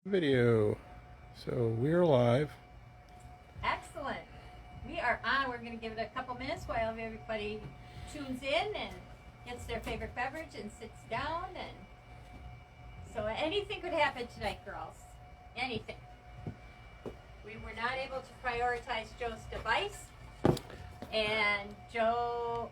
Video. So we're live. Excellent. We are on. We're going to give it a couple minutes while everybody tunes in and gets their favorite beverage and sits down. And so anything could happen tonight, girls. Anything. We were not able to prioritize Joe's device, and Joe.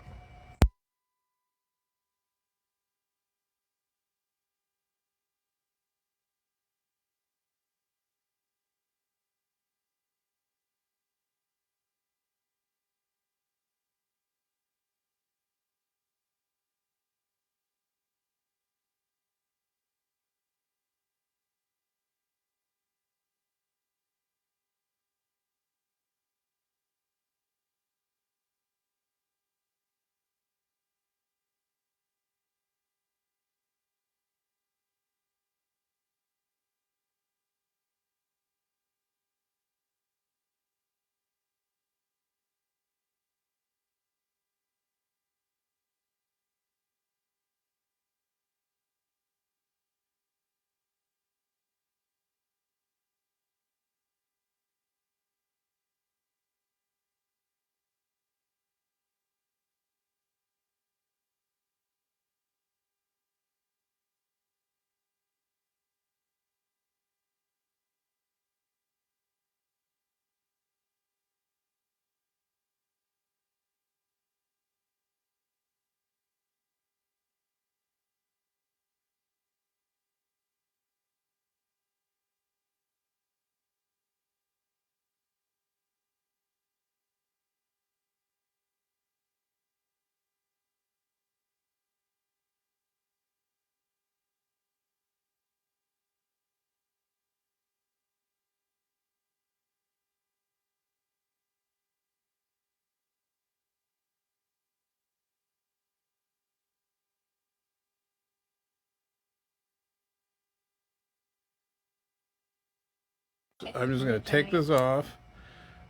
I'm just going to take this off.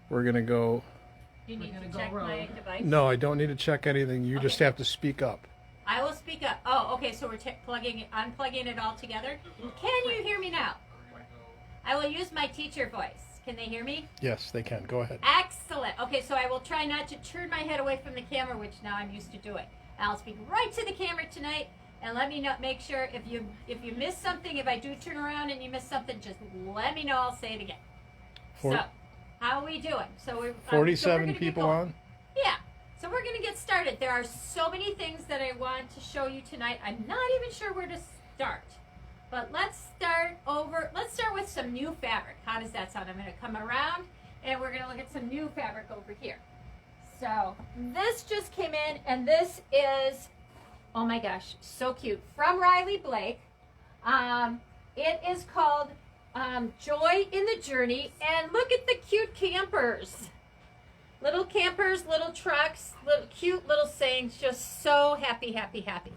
We're going to go. You need to check my device? No, I don't need to check anything. You just have to speak up. I will speak up. Oh, okay. So we're unplugging it all together. Can you hear me now? I will use my teacher voice. Can they hear me? Yes, they can. Go ahead. Excellent. Okay, so I will try not to turn my head away from the camera, which now I'm used to doing. I'll speak right to the camera tonight, and let me know. Make sure if you miss something, if I do turn around and you miss something, just let me know. I'll say it again. So, how are we doing? So we're 47 people on. Yeah. So we're going to get started. There are so many things that I want to show you tonight. I'm not even sure where to start. But let's start with some new fabric. How does that sound? I'm going to come around and we're going to look at some new fabric over here. So this just came in, and this is, oh my gosh, so cute, from Riley Blake. It is called Joy in the Journey, and look at the cute campers. Little campers, little trucks, little cute little sayings, just so happy, happy, happy.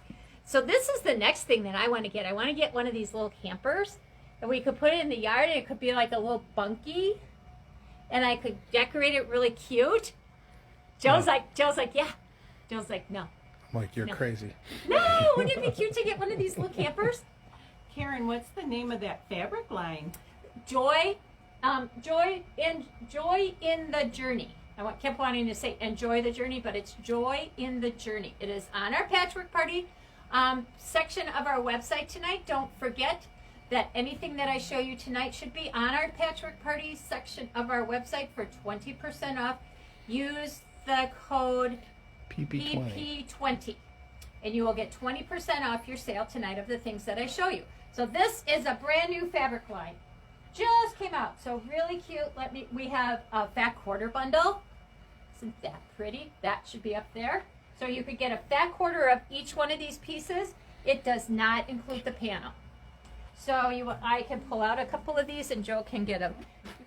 So this is the next thing that I want to get. I want to get one of these little campers, and we could put it in the yard, and it could be like a little bunkie, and I could decorate it really cute. Joe's like, yeah. Joe's like, no. I'm like, you're crazy. No, wouldn't it be cute to get one of these little campers? Karin, what's the name of that fabric line? Joy in the Journey. I kept wanting to say enjoy the journey, but it's Joy in the Journey. It is on our Patchwork Party section of our website tonight. Don't forget that anything that I show you tonight should be on our Patchwork Party section of our website for 20% off. Use the code PP20 and you will get 20% off your sale tonight of the things that I show you. So this is a brand new fabric line. Just came out, so really cute. We have a fat quarter bundle. Isn't that pretty? That should be up there. So you could get a fat quarter of each one of these pieces. It does not include the panel. So I can pull out a couple of these, and Joe can get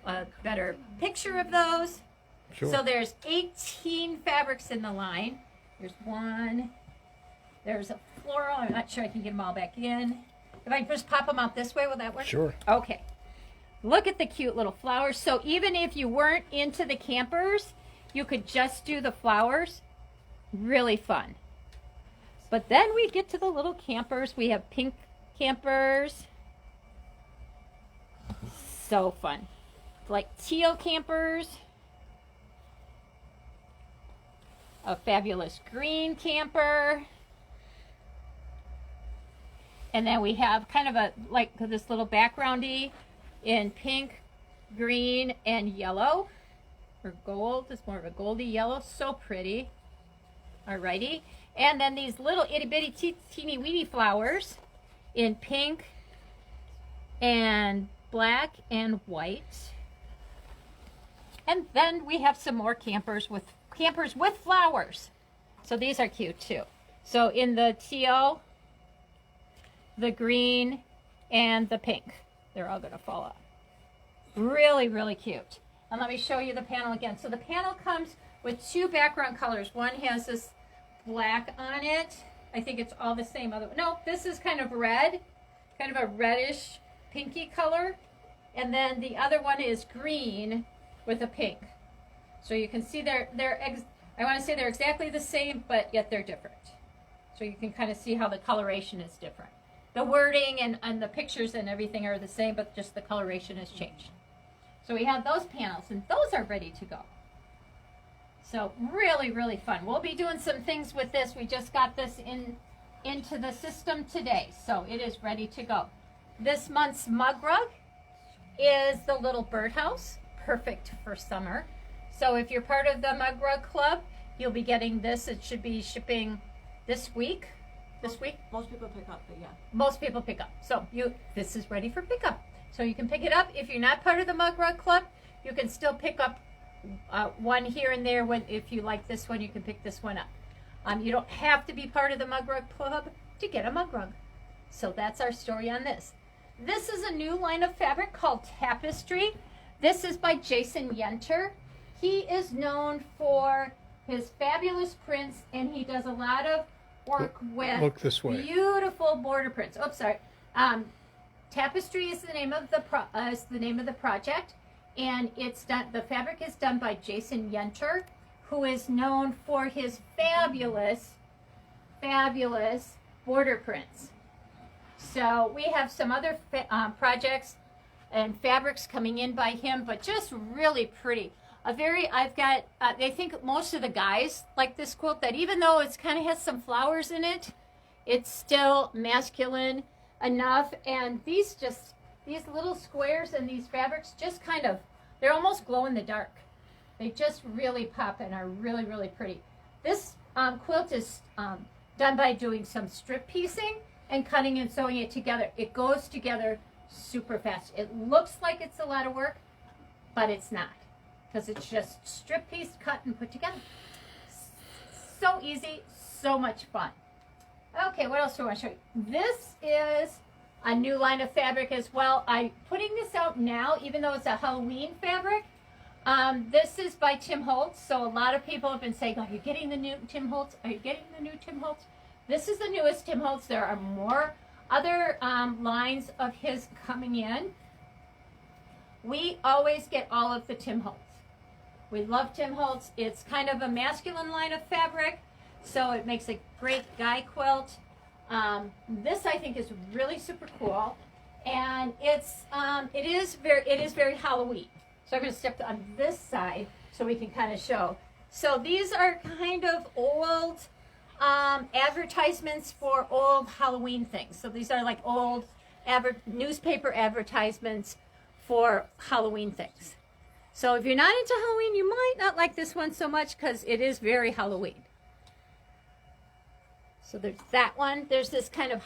a better picture of those. Sure. So there's 18 fabrics in the line. There's one. There's a floral. I'm not sure I can get them all back in. If I just pop them out this way, will that work? Sure. Okay. Look at the cute little flowers. So even if you weren't into the campers, you could just do the flowers. Really fun. But then we get to the little campers. We have pink campers. So fun. Like teal campers. A fabulous green camper. And then we have kind of a, like this little backgroundy in pink, green, and yellow. Or gold. It's more of a goldy yellow. So pretty. Alrighty. And then these little itty bitty teeny weeny flowers in pink and black and white. And then we have some more campers with flowers. So these are cute too. So in the teal, the green, and the pink. They're all gonna fall off. Really, really cute. And let me show you the panel again. So the panel comes with two background colors. One has this black on it. I think it's all the same. No, this is kind of red, kind of a reddish pinky color. And then the other one is green with a pink. So you can see I want to say they're exactly the same, but yet they're different. So you can kind of see how the coloration is different. The wording and the pictures and everything are the same, but just the coloration has changed. So we have those panels, and those are ready to go. So really, really fun. We'll be doing some things with this. We just got this into the system today, so it is ready to go. This month's mug rug is the little birdhouse, perfect for summer. So if you're part of the mug rug club, you'll be getting this. It should be shipping this week. Most people pick up, but yeah. Most people pick up. So this is ready for pickup. So you can pick it up. If you're not part of the mug rug club, you can still pick up one here and there. If you like this one, you can pick this one up. You don't have to be part of the mug rug club to get a mug rug. So that's our story on this. This is a new line of fabric called Tapestry. This is by Jason Yenter. He is known for his fabulous prints, and he does a lot of work with beautiful border prints. Oops, sorry. Tapestry is the name of the project, and it's done. The fabric is done by Jason Yenter, who is known for his fabulous border prints. So we have some other projects and fabrics coming in by him, but just really pretty. I think most of the guys like this quilt, that even though it's kind of has some flowers in it, it's still masculine enough. And these little squares and these fabrics just kind of, they're almost glow in the dark. They just really pop and are really, really pretty. This quilt is done by doing some strip piecing and cutting and sewing it together. It goes together super fast. It looks like it's a lot of work, but it's not, because it's just strip piece, cut, and put together. So easy, so much fun. Okay, what else do I want to show you? This is a new line of fabric as well. I'm putting this out now, even though it's a Halloween fabric. This is by Tim Holtz. So a lot of people have been saying, are you getting the new Tim Holtz? Are you getting the new Tim Holtz? This is the newest Tim Holtz. There are more other lines of his coming in. We always get all of the Tim Holtz. We love Tim Holtz. It's kind of a masculine line of fabric, so it makes a great guy quilt. This I think is really super cool, and it is very Halloween. So I'm going to step on this side so we can kind of show. So these are kind of old advertisements for old Halloween things. So these are like old newspaper advertisements for Halloween things. So if you're not into Halloween, you might not like this one so much because it is very Halloween. So there's that one. There's this kind of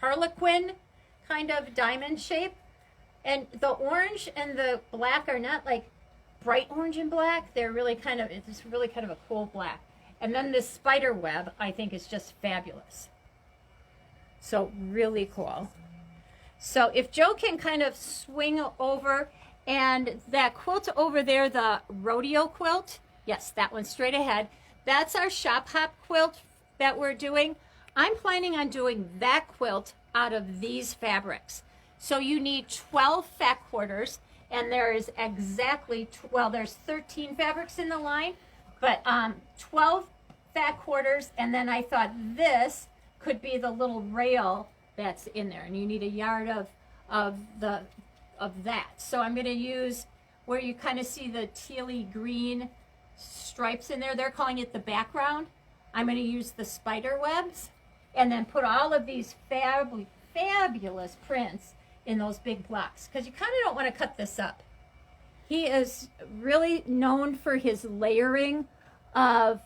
harlequin kind of diamond shape. And the orange and the black are not like bright orange and black. They're really it's really kind of a cool black. And then this spider web, I think, is just fabulous. So really cool. So if Joe can kind of swing over, and that quilt over there, the rodeo quilt, yes, that one straight ahead, that's our shop hop quilt that we're doing. I'm planning on doing that quilt out of these fabrics. So you need 12 fat quarters, and there is exactly, there's 13 fabrics in the line, but 12 fat quarters, and then I thought this could be the little rail that's in there, and you need a yard of the of that. So I'm going to use where you kind of see the tealy green stripes in there. They're calling it the background. I'm going to use the spider webs and then put all of these fabulous prints in those big blocks because you kind of don't want to cut this up. He is really known for his layering of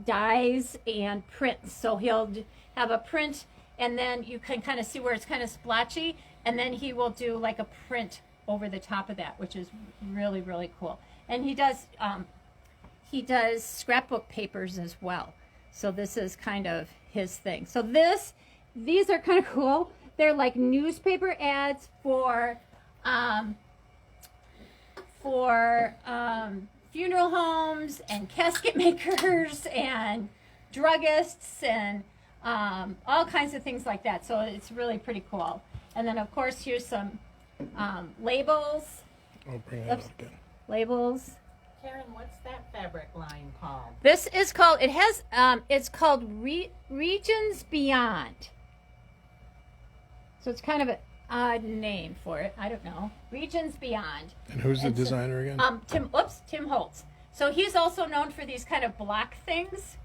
dies and prints. So he'll have a print and then you can kind of see where it's kind of splotchy, and then he will do like a print over the top of that, which is really, really cool. And he does scrapbook papers as well. So this is kind of his thing. So these are kind of cool. They're like newspaper ads for funeral homes and casket makers and druggists and all kinds of things like that. So it's really pretty cool. And then of course here's some labels. I'll bring that up again. Labels. Karin, what's that fabric line called? This is called, it's called Regions Beyond. So it's kind of an odd name for it. I don't know. Regions Beyond. And who's the designer again? Tim Holtz. So he's also known for these kind of block things.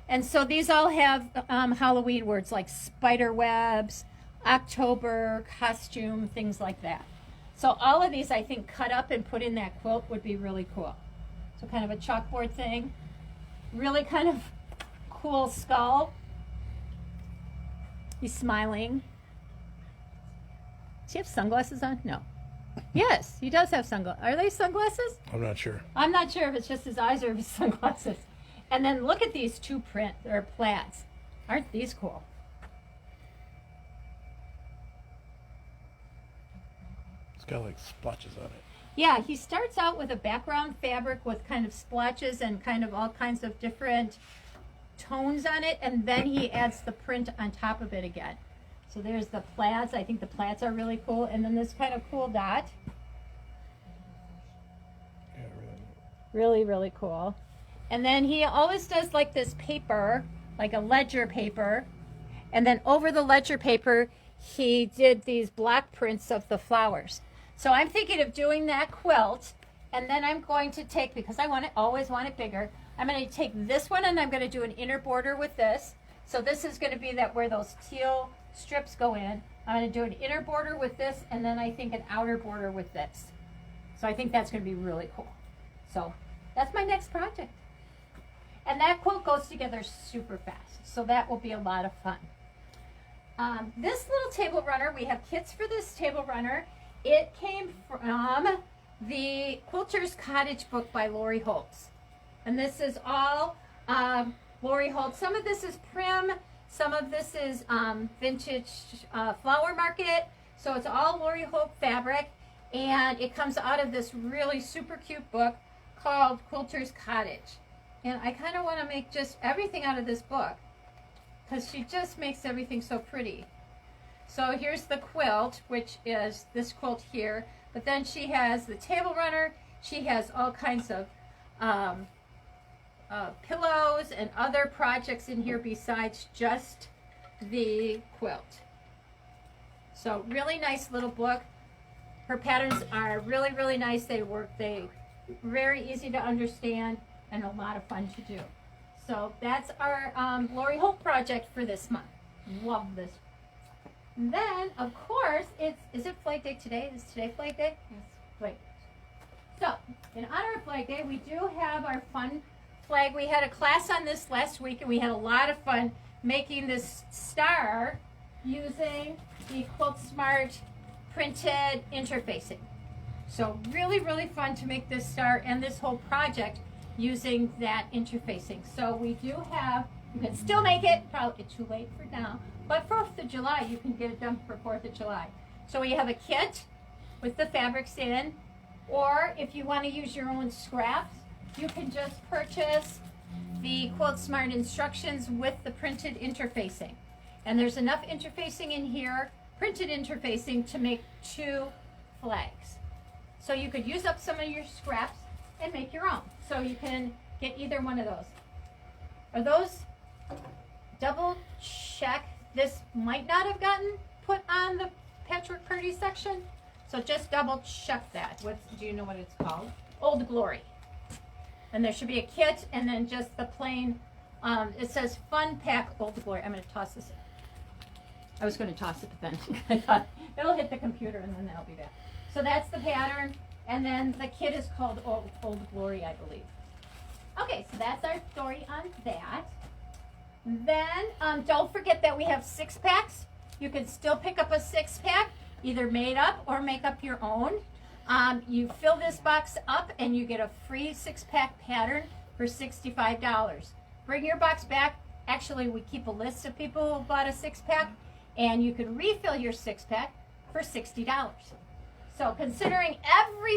And so these all have Halloween words like spider webs, October, costume, things like that. So all of these I think cut up and put in that quilt would be really cool. So kind of a chalkboard thing. Really kind of cool skull. He's smiling. Does he have sunglasses on? No. Yes, he does have sunglasses. Are they sunglasses? I'm not sure. I'm not sure if it's just his eyes or his sunglasses. And then look at these two plaids. Aren't these cool? It's got like splotches on it. Yeah, he starts out with a background fabric with kind of splotches and kind of all kinds of different tones on it, and then he adds the print on top of it again. So there's the plaids. I think the plaids are really cool. And then this kind of cool dot. Yeah, really. Really, really cool. And then he always does like this paper, like a ledger paper. And then over the ledger paper, he did these block prints of the flowers. So I'm thinking of doing that quilt. And then I'm going to take, because I always want it bigger, I'm going to take this one and I'm going to do an inner border with this. So this is going to be that where those teal strips go in. I'm going to do an inner border with this and then I think an outer border with this. So I think that's going to be really cool. So that's my next project. And that quilt goes together super fast. So that will be a lot of fun. This little table runner, we have kits for this table runner. It came from the Quilter's Cottage book by Lori Holtz. And this is all Lori Holtz. Some of this is Prim. Some of this is vintage flower market. So it's all Lori Holtz fabric. And it comes out of this really super cute book called Quilter's Cottage. And I kind of want to make just everything out of this book because she just makes everything so pretty. So here's the quilt, which is this quilt here. But then she has the table runner. She has all kinds of pillows and other projects in here besides just the quilt. So really nice little book. Her patterns are really, really nice. They very easy to understand and a lot of fun to do. So that's our Lori Holt project for this month. Love this. And then, of course, is it Flag Day today? Is today Flag Day? Yes, Flag Day. So, in honor of Flag Day, we do have our fun flag. We had a class on this last week, and we had a lot of fun making this star using the Quilt Smart printed interfacing. So really, really fun to make this star and this whole project using that interfacing. So we do have, you can still make it, probably too late for now, but 4th of July, you can get it done for 4th of July. So we have a kit with the fabrics in, or if you want to use your own scraps, you can just purchase the Quilt Smart instructions with the printed interfacing. And there's enough interfacing in here, printed interfacing, to make 2 flags. So you could use up some of your scraps and make your own. So you can get either one of those. Are those, double check, this might not have gotten put on the Patchwork Party section. So just double check that. Do you know what it's called? Old Glory. And there should be a kit and then just the plain, it says Fun Pack Old Glory. I'm going to toss this. I was going to toss it, but then I thought it'll hit the computer and then that'll be back. So that's the pattern. And then the kit is called Old Glory, I believe. Okay, so that's our story on that. Then don't forget that we have 6-packs. You can still pick up a 6-pack, either made up or make up your own. You fill this box up and you get a free 6-pack pattern for $65. Bring your box back. Actually, we keep a list of people who bought a 6-pack, and you can refill your 6-pack for $60. So considering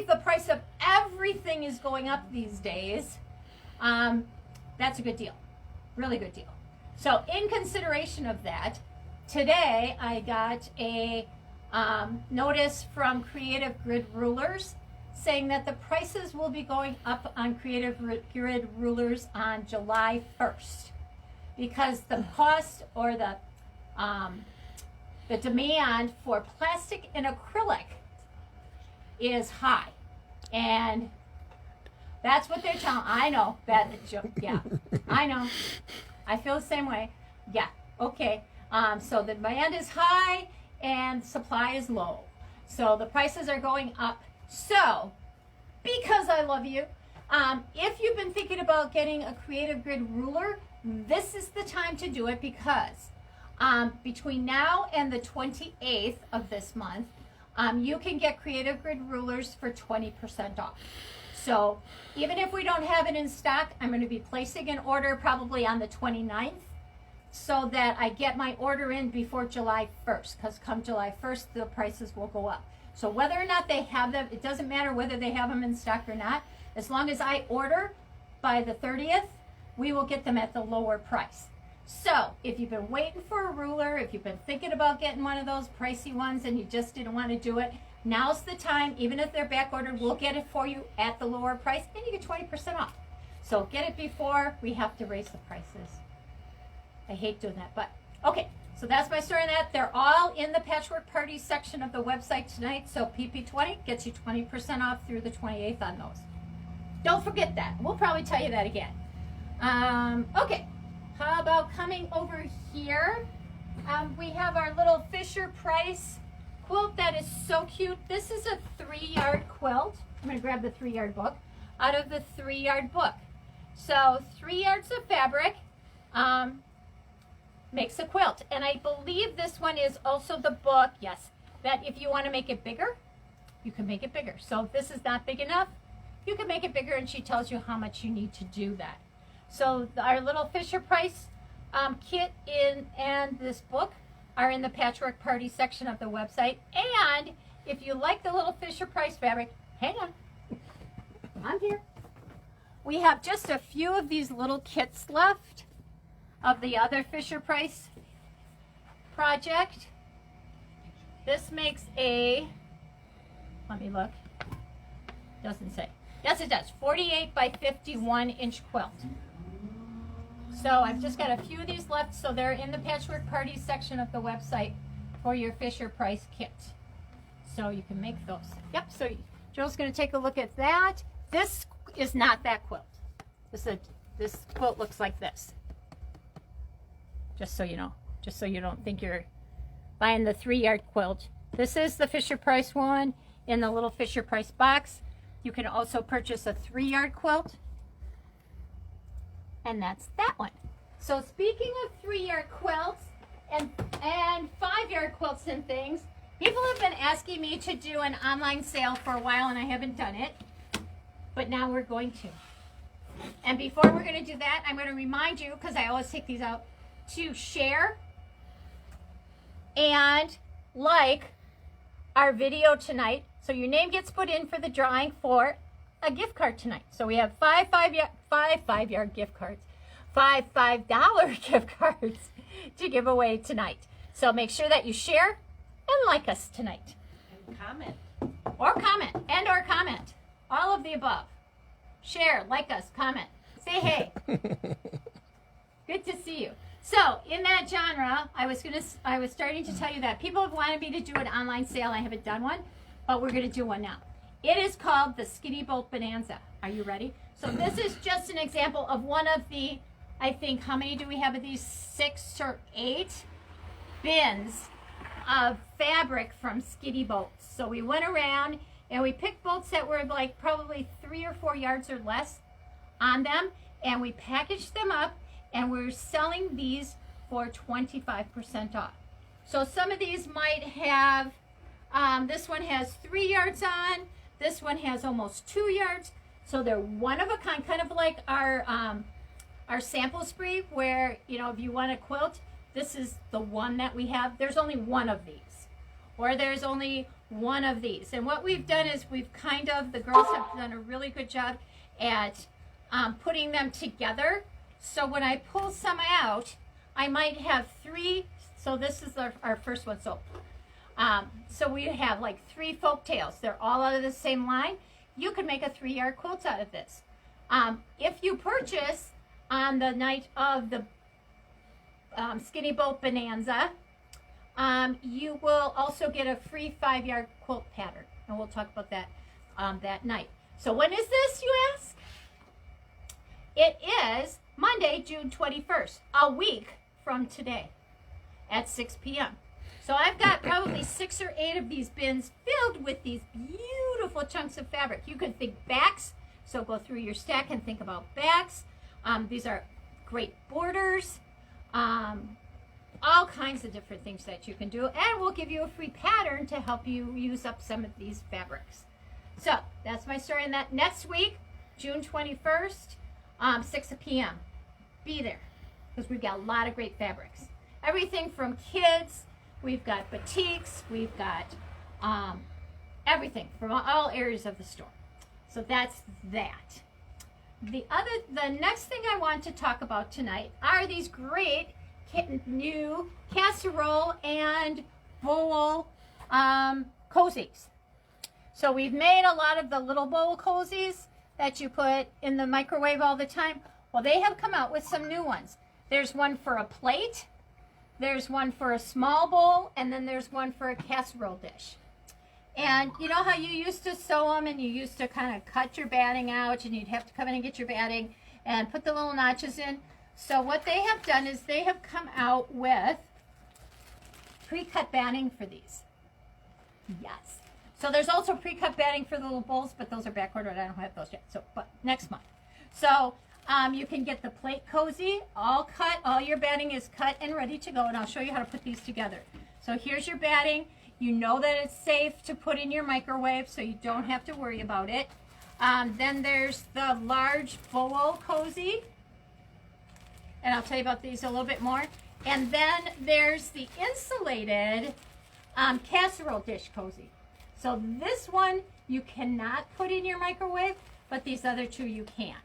the price of everything is going up these days, that's a good deal. Really good deal. So in consideration of that, today I got a notice from Creative Grid Rulers saying that the prices will be going up on Creative Grid Rulers on July 1st because the cost or the demand for plastic and acrylic is high. And that's what they're telling. I know that. Yeah, I know. I feel the same way. Yeah. Okay. So the demand is high and supply is low. So the prices are going up. So because I love you, if you've been thinking about getting a Creative Grid ruler, this is the time to do it because between now and the 28th of this month, you can get Creative Grid rulers for 20% off. So even if we don't have it in stock, I'm going to be placing an order probably on the 29th so that I get my order in before July 1st, because come July 1st, the prices will go up. So whether or not they have them, it doesn't matter whether they have them in stock or not. As long as I order by the 30th, we will get them at the lower price. So if you've been waiting for a ruler, if you've been thinking about getting one of those pricey ones and you just didn't want to do it, now's the time. Even if they're back ordered, we'll get it for you at the lower price and you get 20% off. So get it before we have to raise the prices. I hate doing that, but okay. So that's my story on that. They're all in the Patchwork Party section of the website tonight. So PP20 gets you 20% off through the 28th on those. Don't forget that. We'll probably tell you that again. Okay. How about coming over here? We have our little Fisher Price quilt that is so cute. This is a 3-yard quilt. I'm going to grab the 3-yard book out of the 3-yard book. So 3 yards of fabric makes a quilt. And I believe this one is also the book, yes, that if you want to make it bigger, you can make it bigger. So if this is not big enough, you can make it bigger, and she tells you how much you need to do that. So our little Fisher Price kit and this book are in the Patchwork Party section of the website. And if you like the little Fisher Price fabric, hang on, I'm here. We have just a few of these little kits left of the other Fisher Price project. This makes a, let me look, doesn't say. Yes, it does, 48 by 51 inch quilt. So I've just got a few of these left, so they're in the Patchwork Party section of the website for your Fisher Price kit. So you can make those. Yep, so Joel's gonna take a look at that. This is not that quilt. This quilt looks like this. Just so you know, just so you don't think you're buying the 3-yard quilt. This is the Fisher Price one in the little Fisher Price box. You can also purchase a 3-yard quilt. And that's that one. So speaking of 3-yard quilts and 5-yard quilts and things, people have been asking me to do an online sale for a while and I haven't done it. But now we're going to. And before we're going to do that, I'm going to remind you, because I always take these out, to share and like our video tonight. So your name gets put in for the drawing for a gift card tonight. So we have five $5 gift cards, five $5 gift cards to give away tonight. So make sure that you share and like us tonight. And comment. Or comment. All of the above. Share, like us, comment. Say hey. Good to see you. So in that genre, I was starting to tell you that people have wanted me to do an online sale. I haven't done one. but we're going to do one now. It is called the Skinny Bolt Bonanza. Are you ready? So this is just an example of one of the, I think, how many do we have of these? 6 or 8 bins of fabric from Skinny Bolts. So we went around and we picked bolts that were like probably 3 or 4 yards or less on them, and we packaged them up, and we're selling these for 25% off. So some of these might have, this one has 3 yards on, this one has almost 2 yards. So they're one of a kind of like our sample spree, where, you know, if you want a quilt, this is the one that we have. There's only one of these, or there's only one of these. And what we've done is the girls have done a really good job at putting them together. So when I pull some out, I might have 3. So this is our first one. So we have like 3 folk tales. They're all out of the same line. You can make a 3-yard quilt out of this. If you purchase on the night of the Skinny Bolt Bonanza, you will also get a free 5-yard quilt pattern. And we'll talk about that that night. So when is this, you ask? It is Monday, June 21st, a week from today at 6 p.m. So I've got probably 6 or 8 of these bins filled with these beautiful chunks of fabric. You can think backs, so go through your stack and think about backs. These are great borders, all kinds of different things that you can do, and we'll give you a free pattern to help you use up some of these fabrics. So that's my story on that. Next week, June 21st, 6 p.m. Be there, because we've got a lot of great fabrics. Everything from kids, we've got batiks, we've got everything from all areas of the store. So that's that. The next thing I want to talk about tonight are these great new casserole and bowl cozies. So we've made a lot of the little bowl cozies that you put in the microwave all the time. Well, they have come out with some new ones. There's one for a plate, there's one for a small bowl, and then there's one for a casserole dish. And you know how you used to sew them and you used to kind of cut your batting out, and you'd have to come in and get your batting and put the little notches in? So what they have done is they have come out with pre-cut batting for these. Yes. So there's also pre-cut batting for the little bowls, but those are back ordered. I don't have those yet. So, but next month. So you can get the plate cozy, all cut. All your batting is cut and ready to go, and I'll show you how to put these together. So here's your batting. You know that it's safe to put in your microwave, so you don't have to worry about it. Then there's the large bowl cozy, and I'll tell you about these a little bit more. And then there's the insulated casserole dish cozy. So this one you cannot put in your microwave, but these other 2 you can.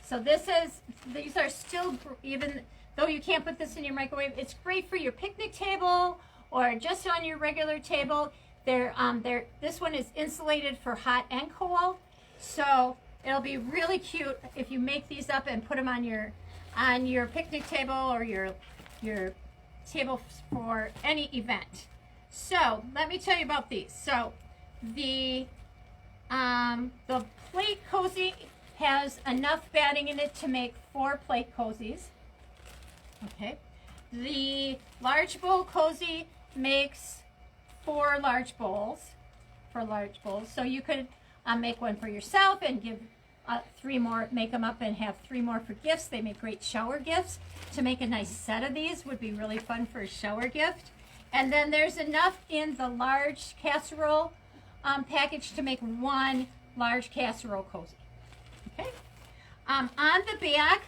So these are still, even though you can't put this in your microwave, it's great for your picnic table or just on your regular table. This one is insulated for hot and cold, so it'll be really cute if you make these up and put them on your picnic table or your table for any event. So let me tell you about these. So the plate cozy has enough batting in it to make 4 plate cozies. Okay. The large bowl cozy makes 4 large bowls for large bowls. So you could make one for yourself and give 3 more, make them up and have 3 more for gifts. They make great shower gifts. To make a nice set of these would be really fun for a shower gift. And then there's enough in the large casserole package to make 1 large casserole cozy. Okay. On the back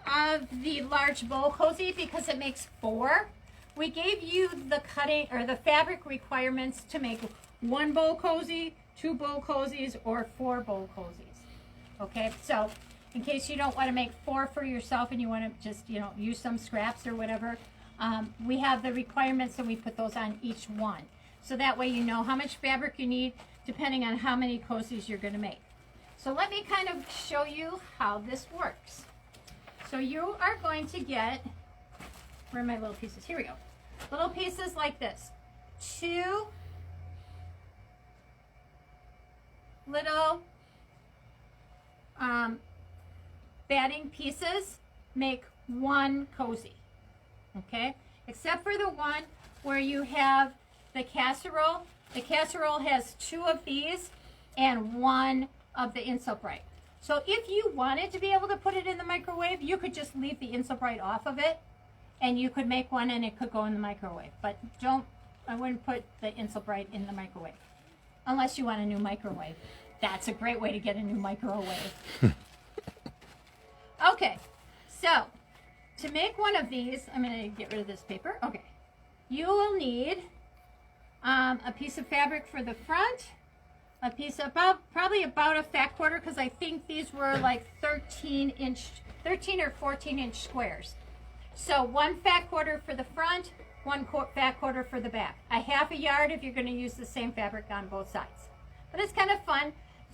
of the large bowl cozy, because it makes 4, we gave you the cutting or the fabric requirements to make 1 bowl cozy, 2 bowl cozies, or 4 bowl cozies. Okay, so in case you don't want to make 4 for yourself and you want to just, you know, use some scraps or whatever, we have the requirements and we put those on each one. So that way you know how much fabric you need depending on how many cozies you're going to make. So let me kind of show you how this works. So you are going to get, where are my little pieces? Here we go. Little pieces like this. 2 little batting pieces make one cozy, okay? Except for the one where you have the casserole. The casserole has 2 of these and 1 of the Insulbright. So if you wanted to be able to put it in the microwave, you could just leave the Insulbright off of it, and you could make one and it could go in the microwave. But I wouldn't put the Insulbright in the microwave unless you want a new microwave. That's a great way to get a new microwave. Okay, so to make one of these, I'm going to get rid of this paper. Okay, you will need a piece of fabric for the front, a piece of probably about a fat quarter, because I think these were like 13 or 14 inch squares. So 1 fat quarter for the front, 1 fat quarter for the back. A half a yard if you're going to use the same fabric on both sides. But it's kind of fun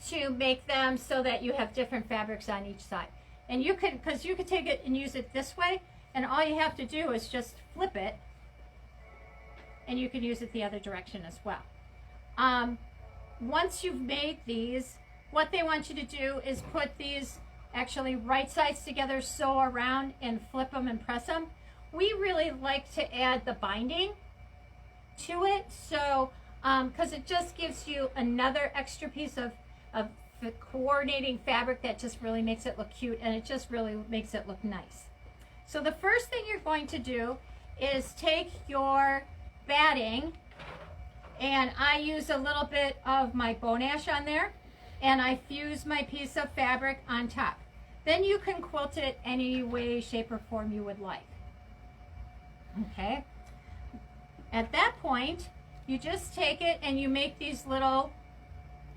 to make them so that you have different fabrics on each side. And you could, because you could take it and use it this way, and all you have to do is just flip it, and you can use it the other direction as well. Once you've made these, what they want you to do is put these actually right sides together, sew around, and flip them and press them. We really like to add the binding to it, so because it just gives you another extra piece of the coordinating fabric that just really makes it look cute, and it just really makes it look nice. So the first thing you're going to do is take your batting, and I use a little bit of my bone ash on there, and I fuse my piece of fabric on top. Then you can quilt it any way, shape, or form you would like. Okay? At that point, you just take it and you make these little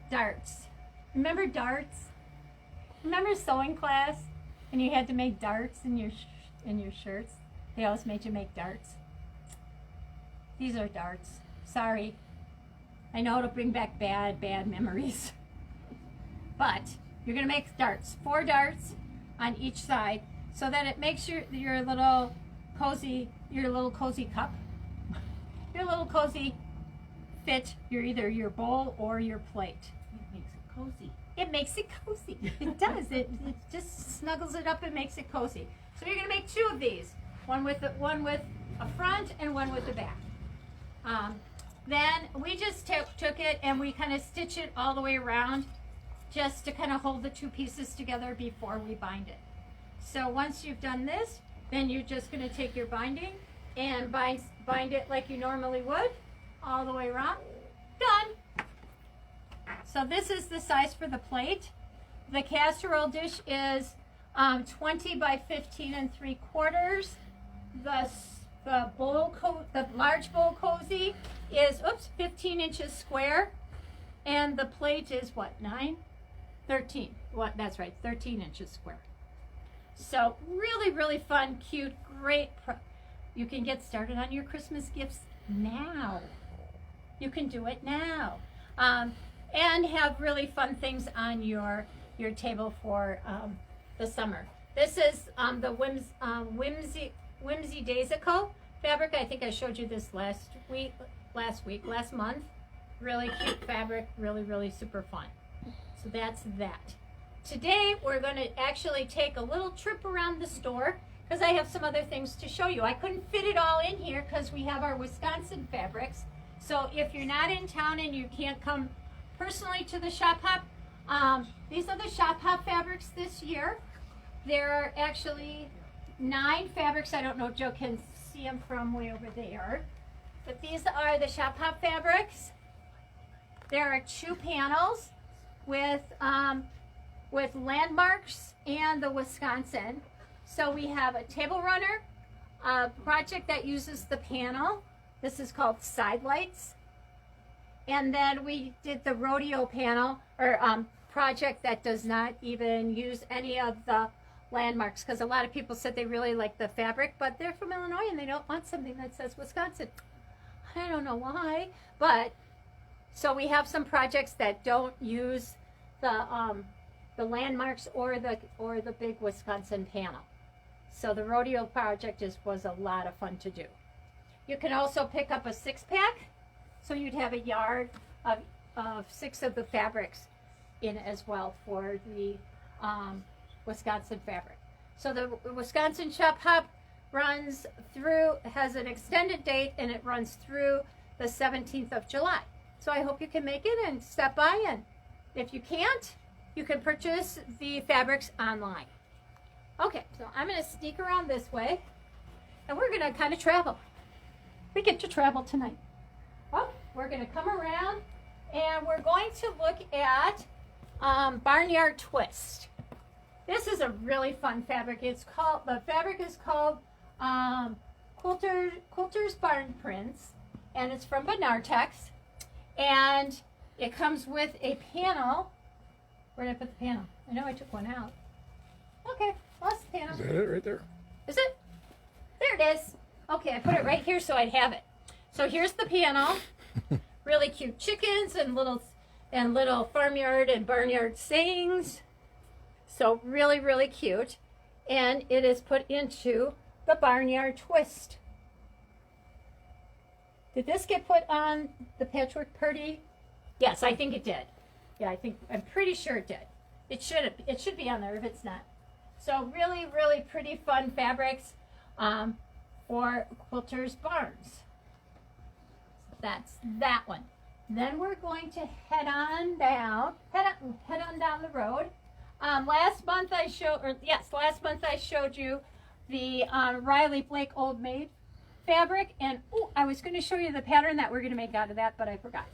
darts. Remember darts? Remember sewing class? And you had to make darts in your shirts? They always made you make darts. These are darts. Sorry. I know it'll bring back bad memories. But you're going to make darts. 4 darts on each side so that it makes your little cozy cup. Your little cozy fit either your bowl or your plate. It makes it cozy. It makes it cozy. It does. It just snuggles it up and makes it cozy. So you're going to make 2 of these. One with a front and one with the back. Then we just took it and we kind of stitch it all the way around just to kind of hold the 2 pieces together before we bind it. So once you've done this, then you're just going to take your binding and bind it like you normally would all the way around. Done. So this is the size for the plate. The casserole dish is 20 by 15 3/4. The large bowl cozy is 15 inches square, and the plate is what, 9? 13. What? That's right, 13 inches square. So really, really fun, cute, great. You can get started on your Christmas gifts now. You can do it now, and have really fun things on your table for the summer. This is the Whimsy Daisical fabric. I think I showed you this last month. Really cute fabric, really, really super fun. So that's that. Today we're going to actually take a little trip around the store because I have some other things to show you. I couldn't fit it all in here because we have our Wisconsin fabrics. So if you're not in town and you can't come personally to the shop hop, these are the shop hop fabrics this year. There are actually 9 fabrics. I don't know if Joe can see them from way over there, but these are the shop hop fabrics. There are 2 panels with landmarks and the Wisconsin. So we have a table runner, a project that uses the panel. This is called Sidelights. And then we did the rodeo panel or project that does not even use any of the landmarks, because a lot of people said they really like the fabric, but they're from Illinois and they don't want something that says Wisconsin. I don't know why, but so we have some projects that don't use the landmarks or the big Wisconsin panel. So the rodeo project was a lot of fun to do. You can also pick up a 6-pack, so you'd have a yard of 6 of the fabrics. in as well for the Wisconsin fabric. So the Wisconsin Shop Hop runs through, has an extended date, and it runs through the 17th of July. So I hope you can make it and stop by, and if you can't, you can purchase the fabrics online. Okay, so I'm going to sneak around this way, and we're going to kind of travel. We get to travel tonight. Well, we're going to come around, and we're going to look at Barnyard Twist. This is a really fun fabric. The fabric is called Quilter's Barn Prints, and it's from Benartex, and it comes with a panel. Where did I put the panel? I know I took one out. Okay, lost the panel. Is that it right there? Is it? There it is. Okay, I put it right here so I'd have it. So here's the panel. Really cute chickens and little farmyard and barnyard sayings. So really, really cute. And it is put into the Barnyard Twist. Did this get put on the Patchwork Party? Yes, I think it did. Yeah, I'm pretty sure it did. It should be on there if it's not. So really, really pretty fun fabrics for Quilter's Barns. That's that one. Then we're going to head on down the road. Last month I showed you the Riley Blake Old Maid fabric, and I was going to show you the pattern that we're going to make out of that, but I forgot.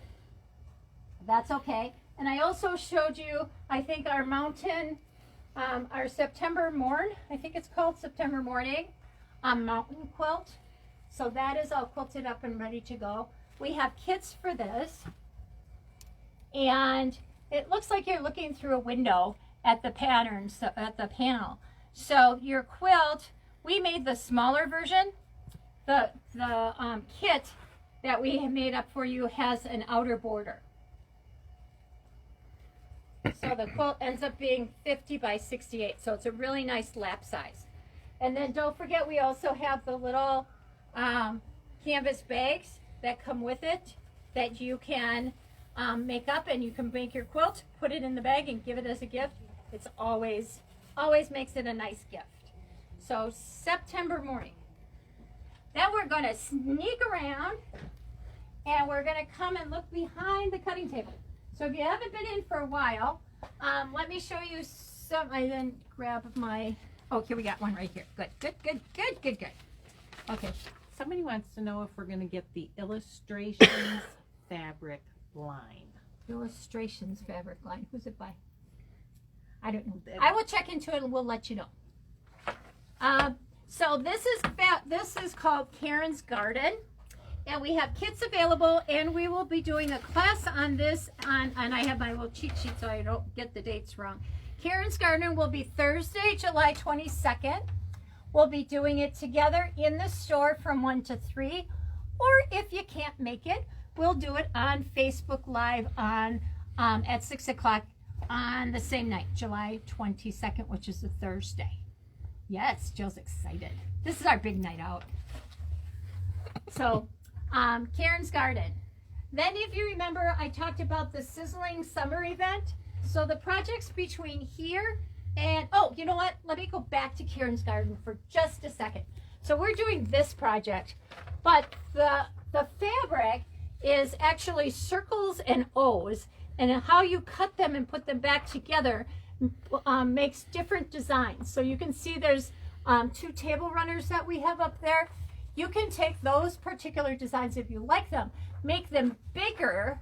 That's okay. And I also showed you, I think, our our September Morn, I think it's called September Morning, mountain quilt. So that is all quilted up and ready to go. We have kits for this, and it looks like you're looking through a window at the pattern, so at the panel. So your quilt, we made the smaller version. The kit that we have made up for you has an outer border. So the quilt ends up being 50 by 68. So it's a really nice lap size. And then don't forget, we also have the little canvas bags that come with it that you can make up, and you can make your quilt, put it in the bag, and give it as a gift. It's always makes it a nice gift. So September Morning. Then we're going to sneak around, and we're going to come and look behind the cutting table. So if you haven't been in for a while, let me show you some. I didn't grab my. Oh, here we got one right here. Good. Okay. Somebody wants to know if we're going to get the Illustrations fabric line. Illustrations fabric line. Who's it by? I don't know. I will check into it and we'll let you know. So this is called Karin's Garden, and we have kits available, and we will be doing a class on this and I have my little cheat sheet so I don't get the dates wrong. Karin's Garden will be Thursday, July 22nd. We'll be doing it together in the store from 1 to 3, or if you can't make it, we'll do it on Facebook Live on at 6 o'clock on the same night, July 22nd, which is a Thursday. Yes, Jill's excited. This is our big night out. So, Karin's Garden. Then if you remember, I talked about the Sizzling summer event. So the projects between here and, oh, you know what? Let me go back to Karin's Garden for just a second. So we're doing this project, but the fabric is actually circles and O's, and how you cut them and put them back together makes different designs. So you can see there's 2 table runners that we have up there. You can take those particular designs if you like them, make them bigger,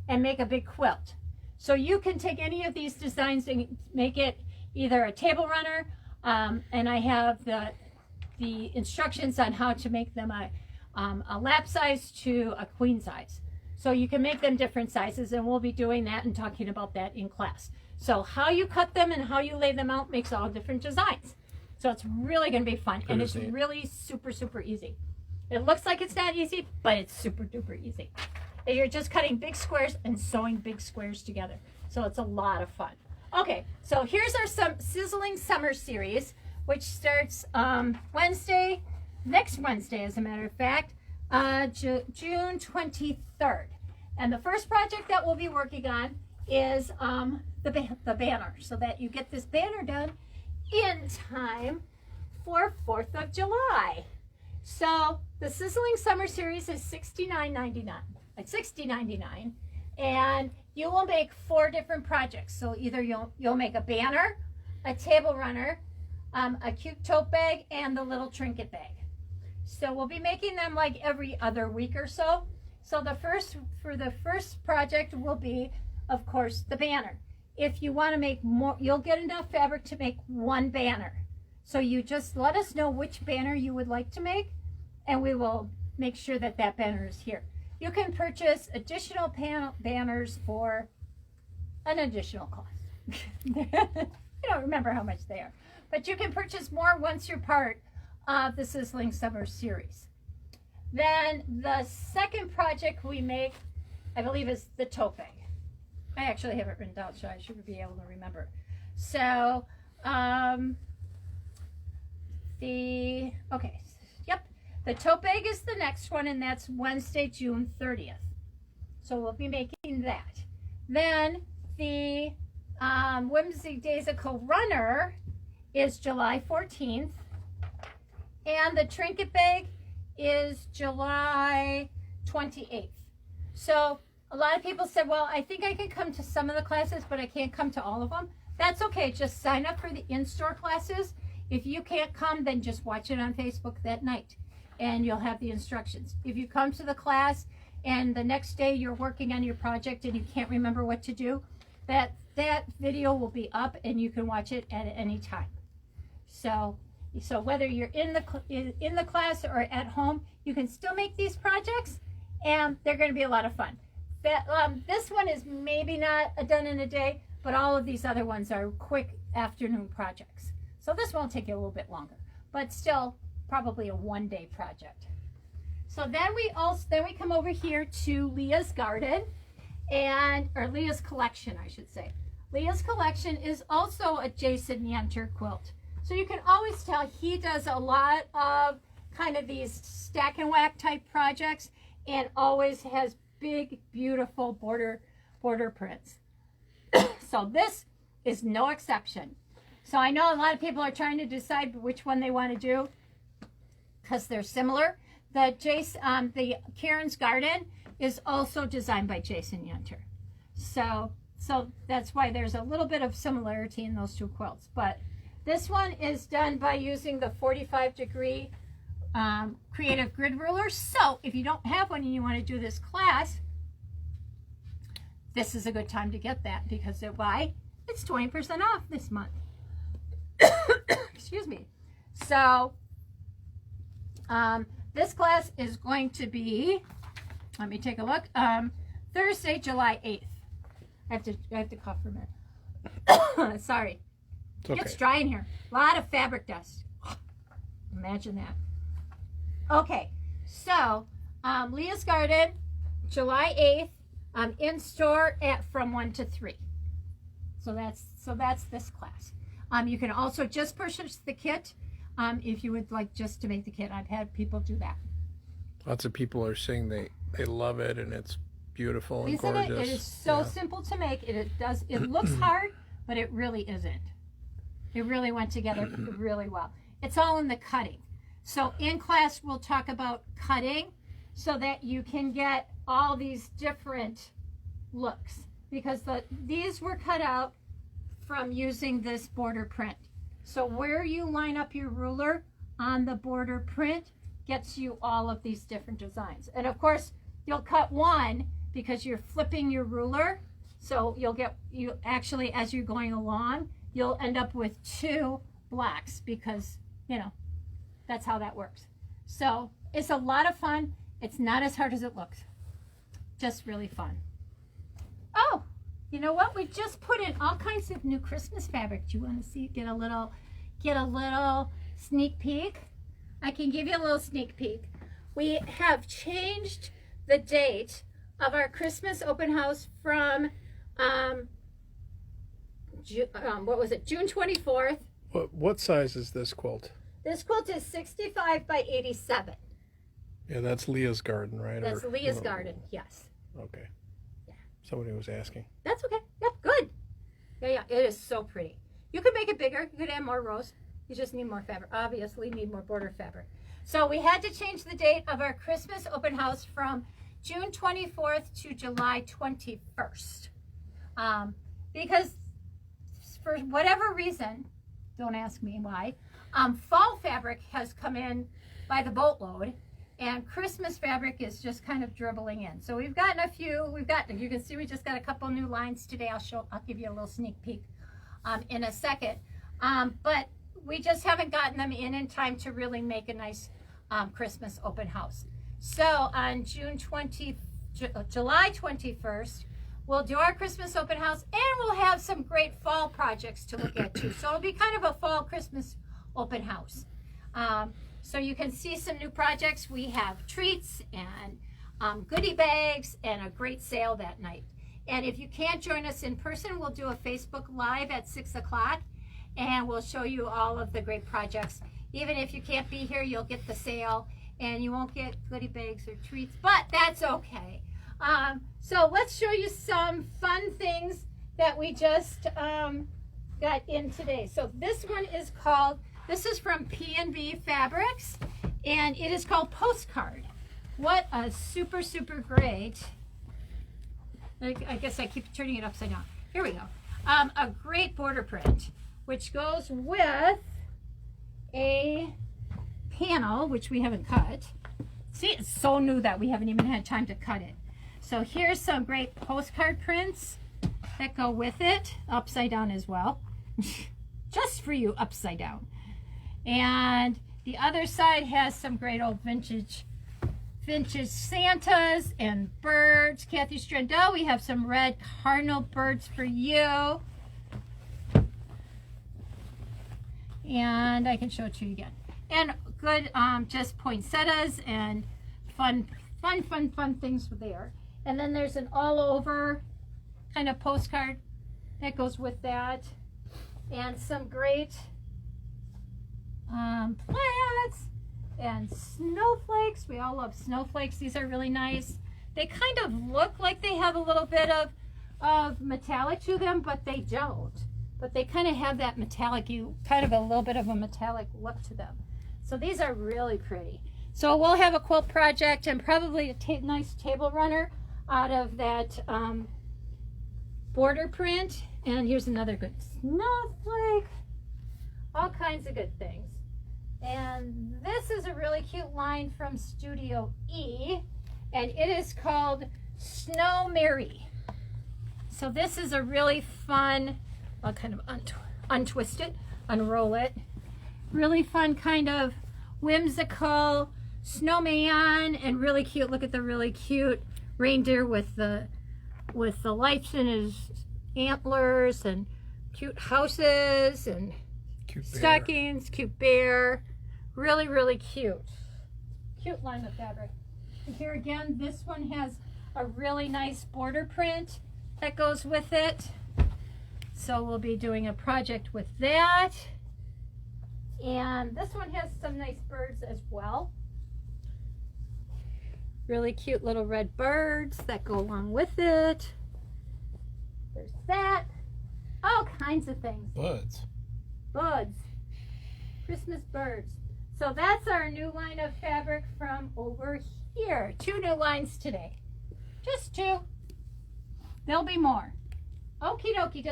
and make a big quilt. So you can take any of these designs and make it either a table runner, and I have the instructions on how to make them a lap size to a queen size. So you can make them different sizes, and we'll be doing that and talking about that in class. So how you cut them and how you lay them out makes all different designs. So it's really going to be fun, and it's really super, super easy. It looks like it's not easy, but it's super duper easy. And you're just cutting big squares and sewing big squares together. So it's a lot of fun. Okay, so here's our Sizzling Summer Series, which starts next Wednesday, as a matter of fact, June 23rd. And the first project that we'll be working on is the banner, so that you get this banner done in time for 4th of July. So the Sizzling Summer Series is $69.99. It's $60.99, and you will make 4 different projects. So either you'll make a banner, a table runner, a cute tote bag, and the little trinket bag. So we'll be making them like every other week or so. So the first project will be, of course, the banner. If you want to make more, you'll get enough fabric to make 1 banner. So you just let us know which banner you would like to make, and we will make sure that that banner is here. You can purchase additional banners for an additional cost. I don't remember how much they are, but you can purchase more once you're part of the Sizzling Summer Series. Then the second project we make, I believe, is the tote bag. I actually have it written down, so I should be able to remember. So, the tote bag is the next one, and that's Wednesday, June 30th. So we'll be making that. Then the Whimsy Daisical Runner is July 14th, and the trinket bag is July 28th. So a lot of people said, well, I think I can come to some of the classes, but I can't come to all of them. That's okay. Just sign up for the in-store classes. If you can't come, then just watch it on Facebook that night, and you'll have the instructions. If you come to the class and the next day you're working on your project and you can't remember what to do, that video will be up and you can watch it at any time. So whether you're in the class or at home, you can still make these projects, and they're going to be a lot of fun. This one is maybe not done in a day, but all of these other ones are quick afternoon projects. So this won't take you a little bit longer, but still probably a 1-day project. So then we come over here to Leah's garden, or Leah's collection, I should say. Leah's collection is also a Jason Yenter quilt. So you can always tell he does a lot of kind of these stack and whack type projects, and always has big, beautiful border prints. So this is no exception. So I know a lot of people are trying to decide which one they want to do because they're similar. The Karen's Garden is also designed by Jason Yenter. So that's why there's a little bit of similarity in those 2 quilts. But this one is done by using the 45-degree creative grid ruler. So if you don't have one and you want to do this class, this is a good time to get that, because why? It's 20% off this month. Excuse me. So this class is going to be, let me take a look, Thursday, July 8th. I have to cough for a minute. Sorry. It's okay. It's dry in here. A lot of fabric dust. Imagine that. Okay, so Leah's Garden, July 8th, in store from 1 to 3. So that's this class. You can also just purchase the kit if you would like just to make the kit. I've had people do that. Lots of people are saying they love it, and it's beautiful and Isn't gorgeous. It is so simple to make. It looks hard, but it really isn't. It really went together really well. It's all in the cutting. So in class, we'll talk about cutting so that you can get all these different looks, because these were cut out from using this border print. So where you line up your ruler on the border print gets you all of these different designs. And of course, you'll cut one because you're flipping your ruler. So you actually, as you're going along, you'll end up with 2 blocks, because, that's how that works. So it's a lot of fun. It's not as hard as it looks. Just really fun. Oh, you know what? We just put in all kinds of new Christmas fabric. Do you want to see? Get a little sneak peek? I can give you a little sneak peek. We have changed the date of our Christmas open house from June 24th. What size is this quilt? This quilt is 65 by 87. Yeah, that's Leah's Garden, right? That's Leah's Garden, yes. Okay. Somebody was asking. That's okay. Yep, good. Yeah, it is so pretty. You could make it bigger. You could add more rows. You just need more fabric. Obviously, need more border fabric. So we had to change the date of our Christmas open house from June 24th to July 21st. Because for whatever reason, don't ask me why, fall fabric has come in by the boatload, and Christmas fabric is just kind of dribbling in. So we've gotten a few. You can see we just got a couple new lines today. I'll give you a little sneak peek in a second. But we just haven't gotten them in time to really make a nice Christmas open house. So on July 21st, we'll do our Christmas open house, and we'll have some great fall projects to look at too. So it'll be kind of a fall Christmas open house. So you can see some new projects. We have treats and goodie bags and a great sale that night. And if you can't join us in person, we'll do a Facebook Live at 6 o'clock, and we'll show you all of the great projects. Even if you can't be here, you'll get the sale, and you won't get goodie bags or treats, but that's okay. So let's show you some fun things that we just got in today. So this one is this is from P&B Fabrics, and it is called Postcard. What a super, super great, I guess I keep turning it upside down. Here we go. A great border print, which goes with a panel, which we haven't cut. See, it's so new that we haven't even had time to cut it. So here's some great postcard prints that go with it, upside down as well. Just for you, upside down. And the other side has some great old vintage Santas and birds. Kathy Strandell, we have some red cardinal birds for you. And I can show it to you again. And good just poinsettias and fun things there. And then there's an all over kind of postcard that goes with that. And some great plants and snowflakes. We all love snowflakes. These are really nice. They kind of look like they have a little bit of metallic to them, but they don't. But they kind of have that metallic, kind of a little bit of a metallic look to them. So these are really pretty. So we'll have a quilt project and probably a nice table runner out of that border print. And here's another good snowflake. All kinds of good things. And this is a really cute line from Studio E, and it is called Snow Mary. So this is a really fun, I'll kind of untwist it, unroll it. Really fun kind of whimsical snowman, and really cute. Look at the really cute reindeer with the lights in his antlers, and cute houses and Cute bear. stockings, cute bear. Really, really cute. Cute line of fabric. And here again, this one has a really nice border print that goes with it. So we'll be doing a project with that. And this one has some nice birds as well. Really cute little red birds that go along with it. There's that. All kinds of things. Buds. Buds. Christmas birds. So that's our new line of fabric from over here. 2 new lines today. Just 2. There'll be more. Okie dokie.